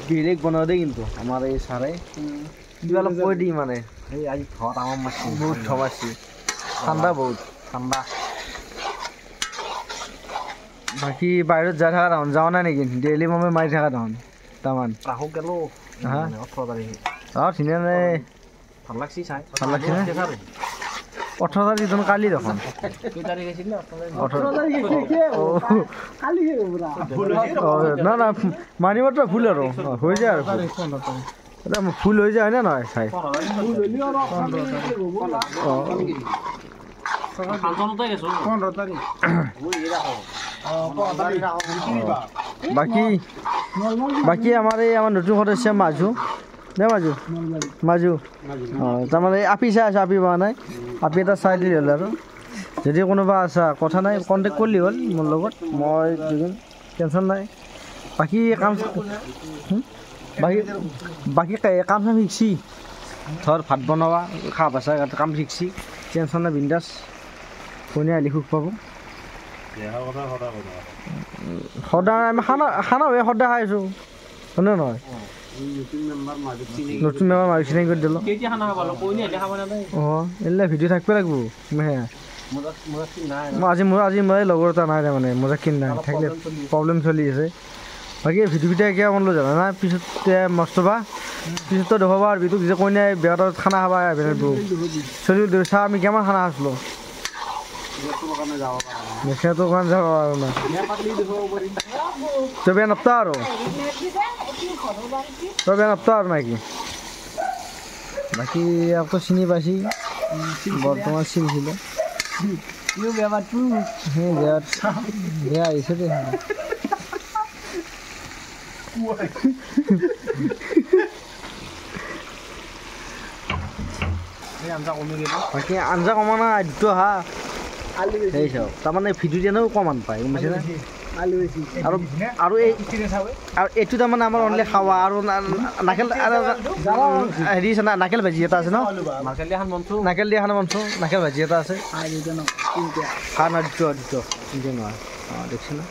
direct বনাও দে কিন্তু আমাৰ এই সাৰে কিবা অলপ কৈ দি মানে এই আজি ঘৰত আমাৰ মাছ বহুত থমাছি ঠাণ্ডা বহুত ঠাণ্ডা বাকী বাহিৰত যাই থকা তখন যাওঁ নাই নেকি ডেইলি মই মাৰি থকা তখন তামান ৰাহু গেলো হা 18 তাৰিখে ধুনীয়া নে ভাল লাগছি চাই ভাল লাগছে নে 18 তাৰিখ তখন কালি তখন কেই তাৰিখ আছিল 18 না না মানি মাত্ৰ ফুল আৰু হৈ যায় আৰু এটা ফুল হৈ যায় না নহয় চাই বাকী বাকী আমাৰ এই আমাৰ নতুন সদস্য মাজু নে মাজু মাজু তাৰমানে আপি চাই আছোঁ আপি পোৱা নাই আপি এটা চাই দিলে হ'ল আৰু যদি কোনোবা আছা কথা নাই কণ্টেক্ট কৰিলে হ'ল মোৰ লগত মই দিম টেনশ্যন নাই বাকী কাম বাকী বাকী কাম চাম শিকছি ধৰ ভাত বনোৱা খাব আছে কাম শিকছি টেনশ্যন নাই বিন্দাছ কোনে আলি সুখ পাব সদায় আমি খানা হৈ সদায় খাই আছোঁ হয়নে নহয় নতুন মেম্বাৰ মাৰি চিনাকি কৰি দিলোঁ অঁ এইবিলাক ভিডিঅ' থাকিব লাগিব মই আজি মই লগৰ এটা নাই তাৰমানে মজাকিন নাই থাকিলে প্ৰব্লেম চলি আছে বাকী ভিডিঅ'কেইটা কিয় মন লৈ জানা না পিছতে মস্তবা পিছতো দেখাবা আৰু ভিডিঅ' যে কইনাই বেয়া খানা খাবা চলি চাহ আমি কিমান খানা খাইছিলোঁ মেখেলাটোৰ কাৰণে যাব আৰু না তই বেয়া নাপতা আৰু তই বেয়া নাপতা আৰু নাকি বাকী আকৌ চিনি পাইছি বৰ্তমান চিনিছিলে বেয়া আহিছে দে বাকী আঞ্জা কমা নাই দুটো হা সেই চাওক তাৰমানে ভিডিঅ' দিয়ানেও কমান পায় গম পাইছেনে আৰু এইটো তাৰমানে আমাৰ অনলি খাৱা আৰু নাকেল হেৰি আছে না নাকেল ভাজি এটা আছে ন নাকেল দিয়া খানা মঞ্চ নাকেল ভাজি এটা আছে খানা দুটো নহয় অঁ দেখিছে না